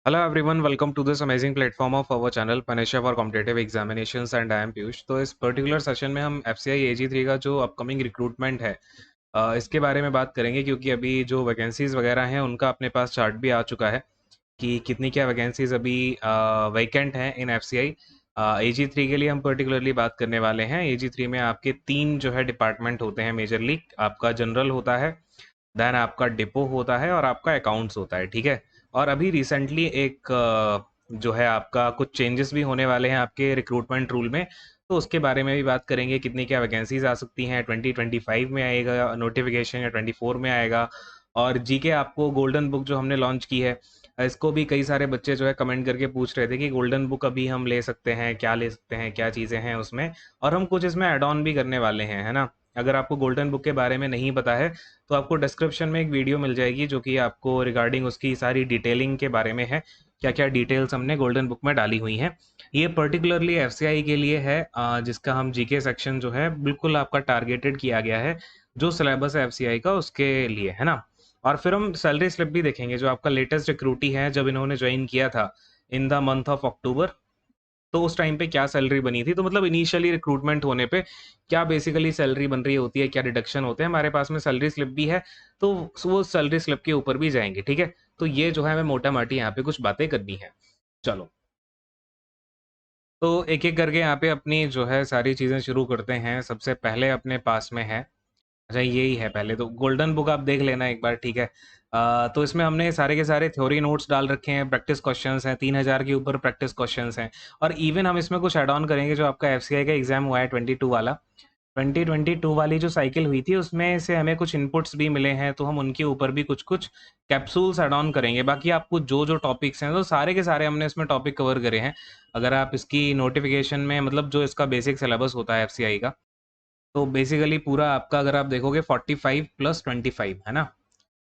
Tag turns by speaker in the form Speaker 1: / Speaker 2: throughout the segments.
Speaker 1: Hello everyone, welcome to this amazing platform of our channel Panisha for Competitive Examinations and I am Piyush. तो इस particular session में हम FCI AG3 का जो upcoming recruitment है इसके बारे में बात करेंगे, क्योंकि अभी जो वैकेंसीज वगैरह हैं उनका अपने पास चार्ट भी आ चुका है कि कितनी क्या वैकेंसीज अभी वैकेंट हैं इन FCI AG3 के लिए। हम पर्टिकुलरली बात करने वाले हैं। AG3 में आपके तीन जो है डिपार्टमेंट होते हैं मेजरली। आपका जनरल होता है, देन आपका डिपो होता है और आपका अकाउंट्स होता है। ठीक है। और अभी रिसेंटली एक जो है आपका कुछ चेंजेस भी होने वाले हैं आपके रिक्रूटमेंट रूल में, तो उसके बारे में भी बात करेंगे। कितनी क्या वैकेंसीज आ सकती हैं, 2025 में आएगा नोटिफिकेशन या 24 में आएगा। और जीके आपको गोल्डन बुक जो हमने लॉन्च की है, इसको भी कई सारे बच्चे जो है कमेंट करके पूछ रहे थे कि गोल्डन बुक अभी हम ले सकते हैं, क्या ले सकते हैं, क्या चीज़ें हैं उसमें। और हम कुछ इसमें एड ऑन भी करने वाले हैं, है ना। अगर आपको गोल्डन बुक के बारे में नहीं पता है तो आपको डिस्क्रिप्शन में एक वीडियो मिल जाएगी जो कि आपको रिगार्डिंग उसकी सारी डिटेलिंग के बारे में है, क्या क्या डिटेल्स हमने गोल्डन बुक में डाली हुई हैं। ये पर्टिकुलरली एफसीआई के लिए है, जिसका हम जीके सेक्शन जो है बिल्कुल आपका टारगेटेड किया गया है, जो सिलेबस है एफसीआई का उसके लिए, है ना। और फिर हम सैलरी स्लिप भी देखेंगे, जो आपका लेटेस्ट रिक्रूटी है जब इन्होंने ज्वाइन किया था in the month of October, तो उस टाइम पे क्या सैलरी बनी थी। तो मतलब इनिशियली रिक्रूटमेंट होने पे क्या बेसिकली सैलरी बन रही होती है, क्या डिडक्शन होते हैं, हमारे पास में सैलरी स्लिप भी है, तो वो सैलरी स्लिप के ऊपर भी जाएंगे। ठीक है। तो ये जो है हमें मोटा माटी यहाँ पे कुछ बातें करनी है। चलो, तो एक एक करके यहाँ पे अपनी जो है सारी चीज़ें शुरू करते हैं। सबसे पहले अपने पास में है, अच्छा यही है, पहले तो गोल्डन बुक आप देख लेना एक बार। ठीक है। तो इसमें हमने सारे के सारे थ्योरी नोट्स डाल रखे हैं, प्रैक्टिस क्वेश्चंस हैं, 3000 के ऊपर प्रैक्टिस क्वेश्चंस हैं। और इवन हम इसमें कुछ ऐड ऑन करेंगे। जो आपका एफसीआई का एग्जाम हुआ है 22 वाला, 2022 वाली जो साइकिल हुई थी उसमें से हमें कुछ इनपुट्स भी मिले हैं, तो हम उनके ऊपर भी कुछ कुछ कैप्सूल्स ऐड ऑन करेंगे। बाकी आपको जो जो टॉपिक्स हैं तो सारे के सारे हमने इसमें टॉपिक कवर करे हैं। अगर आप इसकी नोटिफिकेशन में, मतलब जो इसका बेसिक सिलेबस होता है एफसीआई का, तो बेसिकली पूरा आपका अगर आप देखोगे 45 प्लस 25, है ना।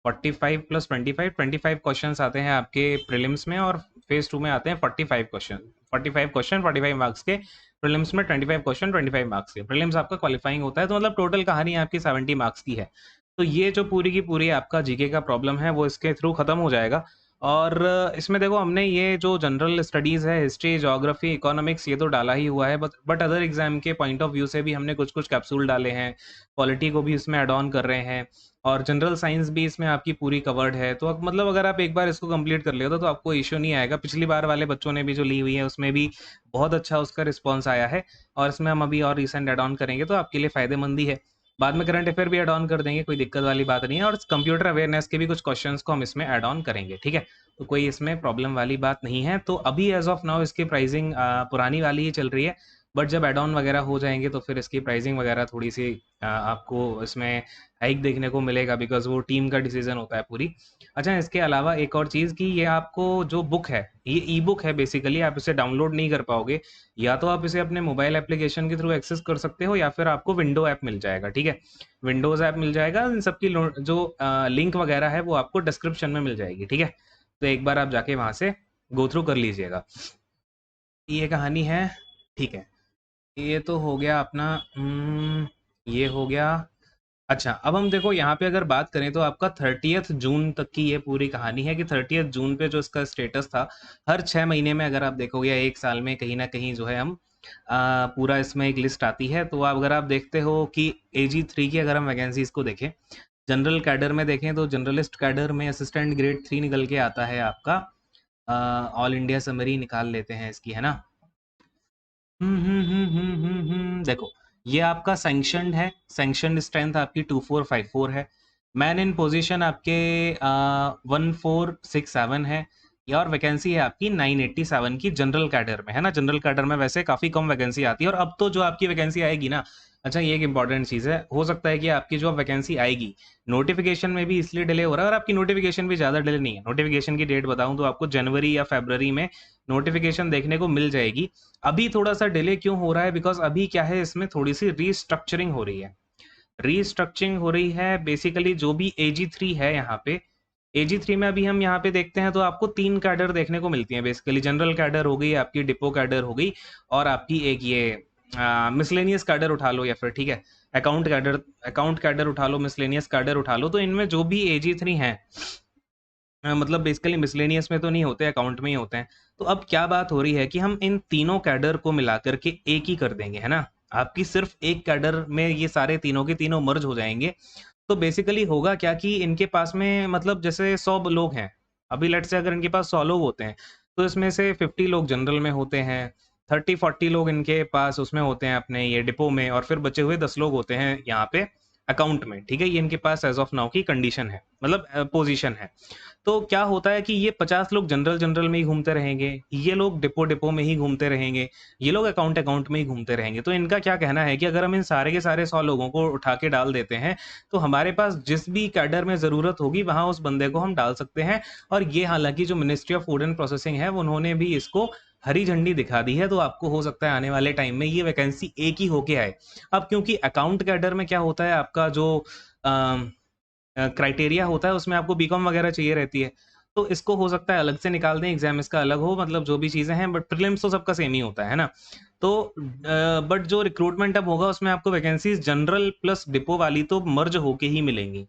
Speaker 1: 45 प्लस 25, 25 क्वेश्चन आते हैं आपके प्रीलिम्स में, और फेज 2 में आते हैं 45 क्वेश्चन। 45 क्वेश्चन 45 मार्क्स के, प्रीलिम्स में 25 क्वेश्चन 25 मार्क्स के। प्रीलिम्स आपका क्वालिफाइंग होता है, तो मतलब टोटल कहानी आपकी 70 मार्क्स की है। तो ये जो पूरी की पूरी आपका जीके का प्रॉब्लम है वो इसके थ्रू खत्म हो जाएगा। और इसमें देखो हमने ये जो जनरल स्टडीज़ है, हिस्ट्री, ज्योग्राफी, इकोनॉमिक्स, ये तो डाला ही हुआ है, बट अदर एग्जाम के पॉइंट ऑफ व्यू से भी हमने कुछ कुछ कैप्सूल डाले हैं। पॉलिटी को भी इसमें ऐड ऑन कर रहे हैं, और जनरल साइंस भी इसमें आपकी पूरी कवर्ड है। तो मतलब अगर आप एक बार इसको कंप्लीट कर लेते हो तो आपको इश्यू नहीं आएगा। पिछली बार वाले बच्चों ने भी जो ली हुई है उसमें भी बहुत अच्छा उसका रिस्पॉन्स आया है, और इसमें हम अभी और रिसेंट ऐड ऑन करेंगे तो आपके लिए फ़ायदेमंद ही है। बाद में करंट अफेयर भी ऐड ऑन कर देंगे, कोई दिक्कत वाली बात नहीं है। और कंप्यूटर अवेयरनेस के भी कुछ क्वेश्चंस को हम इसमें ऐड ऑन करेंगे। ठीक है। तो कोई इसमें प्रॉब्लम वाली बात नहीं है। तो अभी एज ऑफ नाउ इसकी प्राइसिंग पुरानी वाली ही चल रही है, बट जब ऐड ऑन वगैरह हो जाएंगे तो फिर इसकी प्राइसिंग वगैरह थोड़ी सी आपको इसमें हाइक देखने को मिलेगा, बिकॉज वो टीम का डिसीजन होता है पूरी। अच्छा, इसके अलावा एक और चीज़ कि ये आपको जो बुक है, ये ई बुक है बेसिकली, आप इसे डाउनलोड नहीं कर पाओगे। या तो आप इसे अपने मोबाइल एप्लीकेशन के थ्रू एक्सेस कर सकते हो, या फिर आपको विंडो ऐप मिल जाएगा। ठीक है। विंडोज़ ऐप मिल जाएगा। इन सबकी जो लिंक वगैरह है वो आपको डिस्क्रिप्शन में मिल जाएगी। ठीक है। तो एक बार आप जाके वहाँ से गो थ्रू कर लीजिएगा। ये कहानी है। ठीक है। ये तो हो गया अपना, ये हो गया। अच्छा, अब हम देखो यहाँ पे अगर बात करें तो आपका 30th जून तक की ये पूरी कहानी है कि 30th जून पे जो इसका स्टेटस था, हर 6 महीने में अगर आप देखोगे या एक साल में कहीं ना कहीं जो है हम पूरा इसमें एक लिस्ट आती है। तो आप अगर आप देखते हो कि AG3 की अगर हम वैकेंसीज को देखें, जनरल कैडर में देखें तो जनरलिस्ट कैडर में असिस्टेंट ग्रेड 3 निकल के आता है आपका। ऑल इंडिया समरी निकाल लेते हैं इसकी, है ना। देखो, ये आपका सैंक्शनड है, सैंक्शनड स्ट्रेंथ आपकी 2454 है। मैन इन पोजीशन आपके 1467 है। या और वैकेंसी है आपकी 987 की जनरल कैडर में, है ना। जनरल कैडर में वैसे काफ़ी कम वैकेंसी आती है, और अब तो जो आपकी वैकेंसी आएगी ना, अच्छा ये एक इंपॉर्टेंट चीज़ है, हो सकता है कि आपकी जो वैकेंसी आएगी नोटिफिकेशन में भी इसलिए डिले हो रहा है, और आपकी नोटिफिकेशन भी ज़्यादा डिले नहीं है। नोटिफिकेशन की डेट बताऊं तो आपको जनवरी या फरवरी में नोटिफिकेशन देखने को मिल जाएगी। अभी थोड़ा सा डिले क्यों हो रहा है, बिकॉज अभी क्या है, इसमें थोड़ी सी रीस्ट्रक्चरिंग हो रही है। रीस्ट्रक्चरिंग हो रही है बेसिकली जो भी AG3 है यहाँ पे। AG3 में अभी हम यहाँ पे देखते हैं तो आपको 3 कैडर देखने को मिलती हैं बेसिकली। जनरल कैडर हो गई, आपकी डिपो कैडर हो गई, और आपकी एक ये मिसलेनियस कैडर उठा लो, या फिर ठीक है अकाउंट कैडर उठा लो, मिसलेनियस कैडर उठा लो। तो इनमें जो भी AG3 हैं मतलब बेसिकली मिसलेनियस में तो नहीं होते, अकाउंट में ही होते हैं। तो अब क्या बात हो रही है कि हम इन तीनों कैडर को मिला करके एक ही कर देंगे, है ना? आपकी सिर्फ एक कैडर में ये सारे तीनों के तीनों मर्ज हो जाएँगे। तो बेसिकली होगा क्या कि इनके पास में मतलब जैसे 100 लोग हैं, अभी लेट्स से अगर इनके पास 100 लोग होते हैं, तो इसमें से 50 लोग जनरल में होते हैं, 30-40 लोग इनके पास उसमें होते हैं अपने ये डिपो में, और फिर बचे हुए 10 लोग होते हैं यहाँ पे अकाउंट में, ठीक है? ये इनके पास एज़ ऑफ नाउ की कंडीशन है, मतलब पोज़ीशन है। तो क्या होता है कि ये 50 लोग जनरल में ही घूमते रहेंगे, ये लोग डिपो में ही घूमते रहेंगे, ये लोग अकाउंट में ही घूमते रहेंगे। तो इनका क्या कहना है कि अगर हम इन सारे के सारे 100 लोगों को उठा के डाल देते हैं, तो हमारे पास जिस भी कैडर में ज़रूरत होगी, वहाँ उस बंदे को हम डाल सकते हैं। और ये हालाँकि जो ministry of food and processing है, उन्होंने भी इसको हरी झंडी दिखा दी है, तो आपको हो सकता है आने वाले टाइम में ये वैकेंसी एक ही होके आए। अब क्योंकि अकाउंट कैडर में क्या होता है, आपका जो अ क्राइटेरिया होता है उसमें आपको बीकॉम वगैरह चाहिए रहती है। तो इसको हो सकता है अलग से निकाल दें, एग्ज़ाम इसका अलग हो, मतलब जो भी चीज़ें हैं, बट प्रीलिम्स तो सबका सेम ही होता है ना? तो बट जो रिक्रूटमेंट अब होगा उसमें आपको वैकेंसीज़ जनरल प्लस डिपो वाली तो मर्ज होके ही मिलेंगी।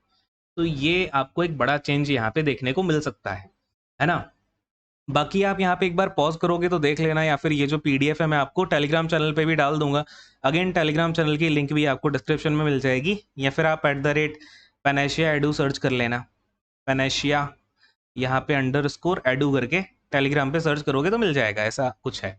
Speaker 1: तो ये आपको एक बड़ा चेंज यहाँ पे देखने को मिल सकता है ना? बाकी आप यहाँ पे एक बार पॉज़ करोगे तो देख लेना, या फिर ये जो पीडीएफ है मैं आपको टेलीग्राम चैनल पे भी डाल दूँगा। अगेन टेलीग्राम चैनल की लिंक भी आपको डिस्क्रिप्शन में मिल जाएगी, या फिर आप @Panacea Edu सर्च कर लेना। Panacea यहाँ पे अंडरस्कोर एडू करके टेलीग्राम पे सर्च करोगे तो मिल जाएगा, ऐसा कुछ है।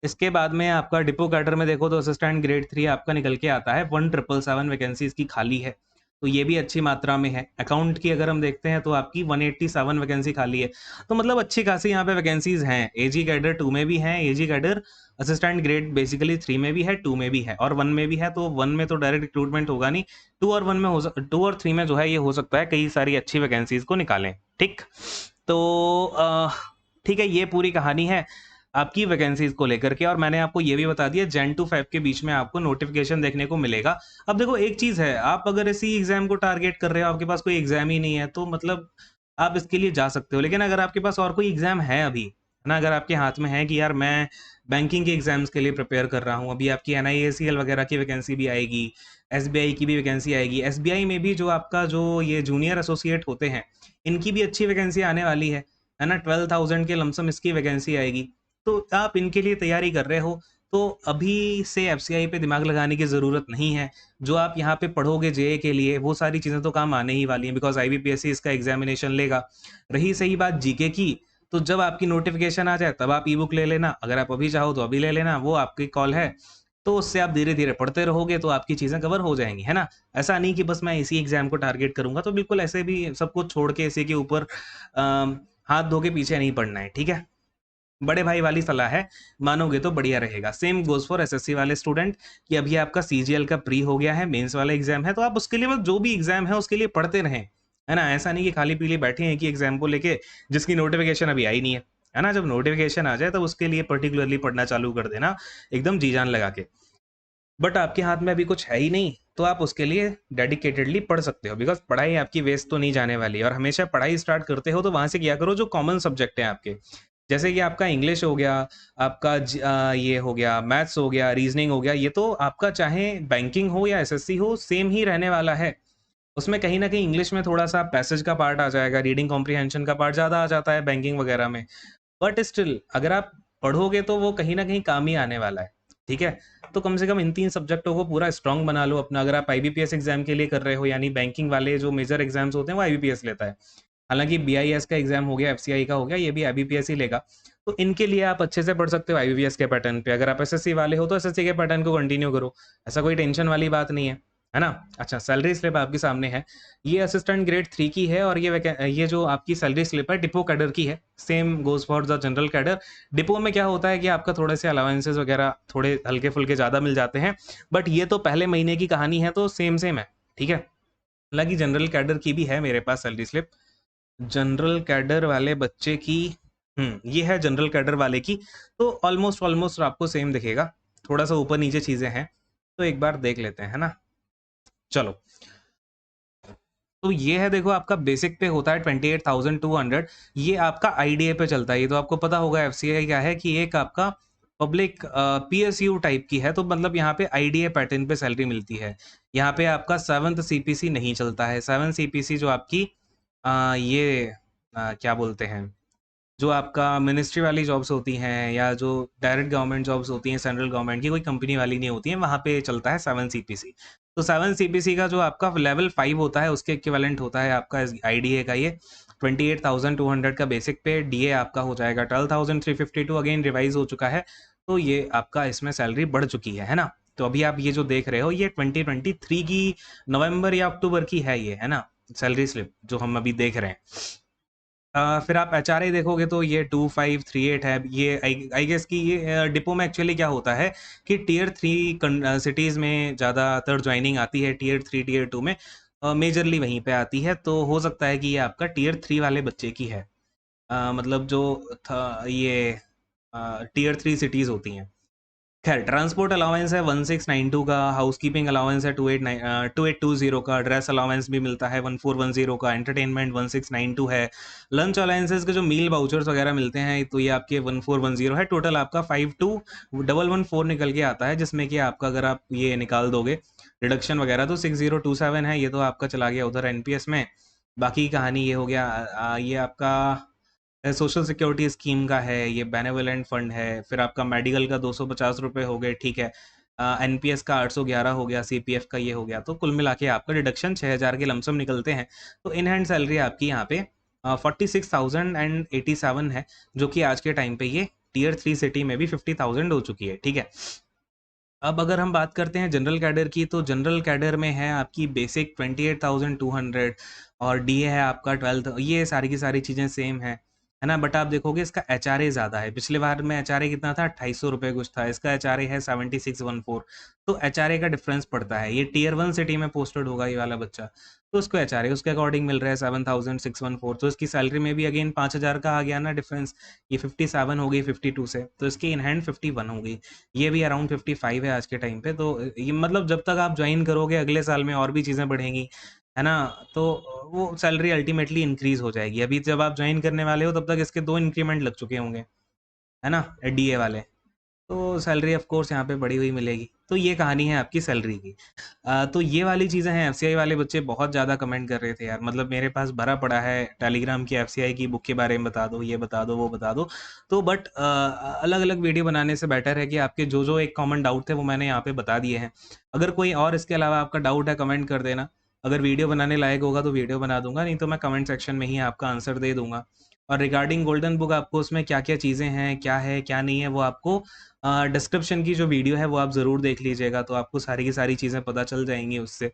Speaker 1: इसके बाद में आपका डिपो कैडर में देखो तो असिस्टेंट ग्रेड 3 आपका निकल के आता है, 1777 वैकेंसी इसकी खाली है। तो ये भी अच्छी मात्रा में है। अकाउंट की अगर हम देखते हैं तो आपकी 187 वैकेंसी खाली है। तो मतलब अच्छी खासी यहाँ पे वैकेंसीज़ हैं। एजी कैडर 2 में भी हैं, एजी कैडर असिस्टेंट ग्रेड बेसिकली 3 में भी है, 2 में भी है और 1 में भी है। तो 1 में तो डायरेक्ट रिक्रूटमेंट होगा नहीं, 2 और 1 में 2 और 3 में जो है ये हो सकता है कई सारी अच्छी वैकेंसीज़ को निकालें, ठीक? तो ठीक है, ये पूरी कहानी है आपकी वैकेंसीज़ को लेकर के, और मैंने आपको ये भी बता दिया जैन टू फ़ेब के बीच में आपको नोटिफ़िकेशन देखने को मिलेगा। अब देखो एक चीज़ है, आप अगर इसी एग्ज़ाम को टारगेट कर रहे हो, आपके पास कोई एग्ज़ाम ही नहीं है, तो मतलब आप इसके लिए जा सकते हो। लेकिन अगर आपके पास और कोई एग्ज़ाम है अभी, है ना? अगर आपके हाथ में है कि यार मैं बैंकिंग के एग्ज़ाम्स के लिए प्रिपेयर कर रहा हूँ, अभी आपकी एनआईएसीएल वगैरह की वैकेंसी भी आएगी, एसबीआई की भी वैकेंसी आएगी। एसबीआई में भी जो आपका जो ये जूनियर एसोसिएट होते हैं, इनकी भी अच्छी वैकेंसी आने वाली है ना? 12,000 के लमसम इसकी वैकेंसी आएगी। तो आप इनके लिए तैयारी कर रहे हो, तो अभी से एफसीआई पे दिमाग लगाने की ज़रूरत नहीं है। जो आप यहाँ पे पढ़ोगे जेईई के लिए, वो सारी चीज़ें तो काम आने ही वाली हैं, बिकॉज़ आईबीपीएससी इसका एग्ज़ामिनेशन लेगा। रही सही बात जीके की, तो जब आपकी नोटिफ़िकेशन आ जाए तब आप ई-बुक ले लेना, अगर आप अभी चाहो तो अभी ले लेना, वो आपकी कॉल है। तो उससे आप धीरे-धीरे पढ़ते रहोगे तो आपकी चीज़ें कवर हो जाएँगी, है ना? ऐसा नहीं कि बस मैं इसी एग्ज़ाम को टारगेट करूँगा, तो बिल्कुल ऐसे भी सब कुछ छोड़ के इसी के ऊपर हाथ धो के पीछे नहीं पड़ना है, ठीक है? बड़े भाई वाली सलाह है, मानोगे तो बढ़िया रहेगा। सेम गोज़ फॉर एसएससी वाले स्टूडेंट कि अभी आपका सीजीएल का प्री हो गया है, मेंस वाला एग्ज़ाम है, तो आप उसके लिए मतलब जो भी एग्ज़ाम है, उसके लिए पढ़ते रहें, है ना? ऐसा नहीं कि खाली-पीली बैठे हैं कि एग्ज़ाम को लेके जिसकी नोटिफ़िकेशन अभी आई नहीं है ना? जब नोटिफ़िकेशन आ जाए, तब उसके लिए पर्टिकुलरली पढ़ना चालू कर देना, एकदम जी-जान लगा के। बट आपके हाथ में अभी कुछ है ही नहीं, तो आप उसके लिए डेडिकेटेडली पढ़ सकते हो, बिकॉज़ पढ़ाई आपकी वेस्ट तो नहीं जाने वाली है, और हमेशा पढ़ाई स्टार्ट करते हो तो वहाँ से किया करो जो कॉमन सब्जेक्ट हैं आपके। जैसे कि आपका इंग्लिश हो गया, आपका ये हो गया, मैथ्स हो गया, रीज़निंग हो गया, ये तो आपका चाहे बैंकिंग हो या एसएससी हो, सेम ही रहने वाला है। उसमें कहीं न कहीं इंग्लिश में थोड़ा-सा पैसेज का पार्ट आ जाएगा, रीडिंग कॉम्प्रिहेंशन का पार्ट ज़्यादा आ जाता है बैंकिंग वगैरह में। बट स्टिल अगर आप पढ़ोगे तो वो कहीं न कहीं काम ही आने वाला है, ठीक है? तो कम से कम इन 3 सब्जेक्टों को पूरा स्ट्रॉन्ग बना लो अपना, अगर आप आईबीपीएस एग्ज़ाम के लिए कर रहे हो, यानी बैंकिंग वाले जो मेजर एग्ज़ाम्स होते हैं वो आईबीपीएस लेता है। हालाँकि बीआईएस का एग्ज़ाम हो गया, एफसीआई का हो गया, ये भी आईबीपीएस ही लेगा। तो इनके लिए आप अच्छे से पढ़ सकते हो आईबीपीएस के पैटर्न पे। अगर आप एसएससी वाले हो तो एसएससी के पैटर्न को कंटिन्यू करो, ऐसा कोई टेंशन वाली बात नहीं है ना? अच्छा, सैलरी स्लिप आपके सामने है। ये असिस्टेंट ग्रेड 3 की है, और ये जो आपकी सैलरी स्लिप है डिपो कैडर की है। Same goes for the general cadre. Depot में क्या होता है कि आपका थोड़े से अलाउंसेस वगैरह थोड़े हल्के-फुल्के ज़्यादा मिल जाते हैं। बट ये तो पहले महीने की कहानी है, तो सेम-सेम है, ठीक है? हालाँकि जनरल कैडर की भी है मेरे पास सैलरी स्लिप। जनरल कैडर वाले बच्चे की ये है जनरल कैडर वाले की, तो ऑलमोस्ट ऑलमोस्ट आपको सेम दिखेगा। थोड़ा-सा ऊपर-नीचे चीज़ें हैं, तो एक बार देख लेते हैं, है ना? चलो, तो ये है, देखो आपका बेसिक पे होता है 28,200, ये आपका आईडीए पे चलता है। ये तो आपको पता होगा एफसीआई क्या है, कि एक आपका पब्लिक पीएसयू टाइप की है, तो मतलब यहाँ पे आईडीए पैटर्न पे सैलरी मिलती है। यहाँ पे आपका 7th सीपीसी नहीं चलता है। 7 सीपीसी जो आपकी ये क्या बोलते हैं, जो आपका मिनिस्ट्री वाली जॉब्स होती हैं या जो डायरेक्ट गवर्नमेंट जॉब्स होती हैं, सेंट्रल गवर्नमेंट की कोई कंपनी वाली नहीं होती हैं, वहाँ पे चलता है 7 सीपीसी। तो 7 सीपीसी का जो आपका लेवल 5 होता है, उसके इक्विवेलेंट होता है आपका आईडीए का ये 28,200 का बेसिक पे, डीए आपका हो जाएगा 12,352, अगेन रिवाइज हो चुका है। तो ये आपका इसमें सैलरी बढ़ चुकी है ना? तो अभी आप ये जो देख रहे हो, ये 2023 की नवंबर या अक्टूबर की है ये, है ना? सैलरी स्लिप जो हम अभी देख रहे हैं। फिर आप एचआरए देखोगे तो ये 2538 है। ये आई गेस कि ये डिपो में एक्चुअली क्या होता है कि टियर 3 सिटीज़ में ज़्यादातर ज्वाइनिंग आती है, टियर 3 टियर 2 में मेजरली वहीं पे आती है। तो हो सकता है कि ये आपका टियर 3 वाले बच्चे की है। मतलब जो था ये टियर 3 सिटीज़ होती हैं। खैर, ट्रांसपोर्ट अलाउंस है 1692 का, हाउसकीपिंग अलाउंस है 2820 का, ड्रेस अलाउंस भी मिलता है 1410 का, एंटरटेनमेंट 1692 है, लंच अलाउंसेस के जो मील वाउचर्स वगैरह मिलते हैं तो ये आपके 1410 है। टोटल आपका 52114 निकल के आता है, जिसमें कि आपका अगर आप ये निकाल दोगे रिडक्शन वगैरह तो 6027 है। ये तो आपका चला गया उधर एनपीएस में। बाकी की कहानी ये हो गया। ये आपका सोशल सिक्योरिटी स्कीम का है, ये बेनेवोलेंट फंड है। फिर आपका मेडिकल का 250 रुपये हो गए, ठीक है। एनपीएस का 811 हो गया, सीपीएफ का ये हो गया। तो कुल मिला के आपका डिडक्शन 6000 के लमसम निकलते हैं। तो इन हैंड सैलरी आपकी यहाँ पे 46,087 है, जो कि आज के टाइम पे ये टियर 3 सिटी में भी 50,000 हो चुकी है, ठीक है। अब अगर हम बात करते हैं जनरल कैडर की, तो जनरल कैडर में है आपकी बेसिक 28,200 और डीए है आपका 12। ये सारी की सारी चीज़ें सेम है ना? बट आप देखोगे इसका एचआरए ज़्यादा है। पिछले बार में एचआरए कितना था? 250 रुपये कुछ था। इसका एचआरए है 7614। तो एचआरए का डिफरेंस पड़ता है। ये टियर 1 सिटी में पोस्टेड होगा ये वाला बच्चा, तो उसको एचआरए उसके अकॉर्डिंग मिल रहा है 7,614। तो इसकी सैलरी में भी अगेन 5,000 का आ गया ना डिफरेंस। ये 57 हो गई 52 से, तो इसकी इन हैंड 51 हो गई। ये भी अराउंड 55 है आज के टाइम पे। तो ये मतलब जब तक आप ज्वाइन करोगे अगले साल में और भी चीज़ें बढ़ेंगी, है ना? तो वो सैलरी अल्टीमेटली इंक्रीज हो जाएगी। अभी जब आप ज्वाइन करने वाले हो तब तक इसके 2 इंक्रीमेंट लग चुके होंगे, है ना? डीए वाले। तो सैलरी ऑफ कोर्स यहाँ पे बढ़ी हुई मिलेगी। तो ये कहानी है आपकी सैलरी की। तो ये वाली चीज़ें हैं। एफसीआई वाले बच्चे बहुत ज़्यादा कमेंट कर रहे थे यार, मतलब मेरे पास भरा पड़ा है टेलीग्राम की एफसीआई की बुक के बारे में बता दो, ये बता दो, वो बता दो। तो बट अलग अलग वीडियो बनाने से बेटर है कि आपके जो जो एक कॉमन डाउट थे वो मैंने यहाँ पे बता दिए हैं। अगर कोई और इसके अलावा आपका डाउट है कमेंट कर देना। अगर वीडियो बनाने लायक होगा तो वीडियो बना दूंगा, नहीं तो मैं कमेंट सेक्शन में ही आपका आंसर दे दूंगा। और रिगार्डिंग गोल्डन बुक, आपको उसमें क्या क्या चीज़ें हैं, क्या है क्या नहीं है, वो आपको डिस्क्रिप्शन की जो वीडियो है वो आप ज़रूर देख लीजिएगा, तो आपको सारी की सारी चीज़ें पता चल जाएंगी उससे,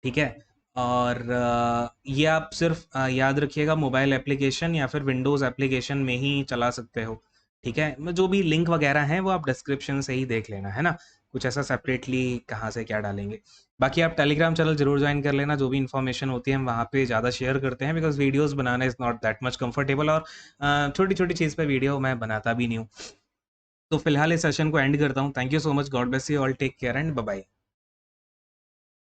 Speaker 1: ठीक है। और ये आप सिर्फ याद रखिएगा मोबाइल एप्लीकेशन या फिर विंडोज़ एप्लीकेशन में ही चला सकते हो, ठीक है। जो भी लिंक वगैरह हैं वो आप डिस्क्रिप्शन से ही देख लेना, है ना? कुछ ऐसा सेपरेटली कहाँ से क्या डालेंगे। बाकी आप टेलीग्राम चैनल जरूर ज्वाइन कर लेना। जो भी इन्फॉर्मेशन होती है हम वहाँ पे ज़्यादा शेयर करते हैं, because videos banana is not that much comfortable. और छोटी छोटी चीज़ पे वीडियो मैं बनाता भी नहीं हूँ। तो फिलहाल इस सेशन को एंड करता हूँ। Thank you so much, God bless you all, take care and bye bye.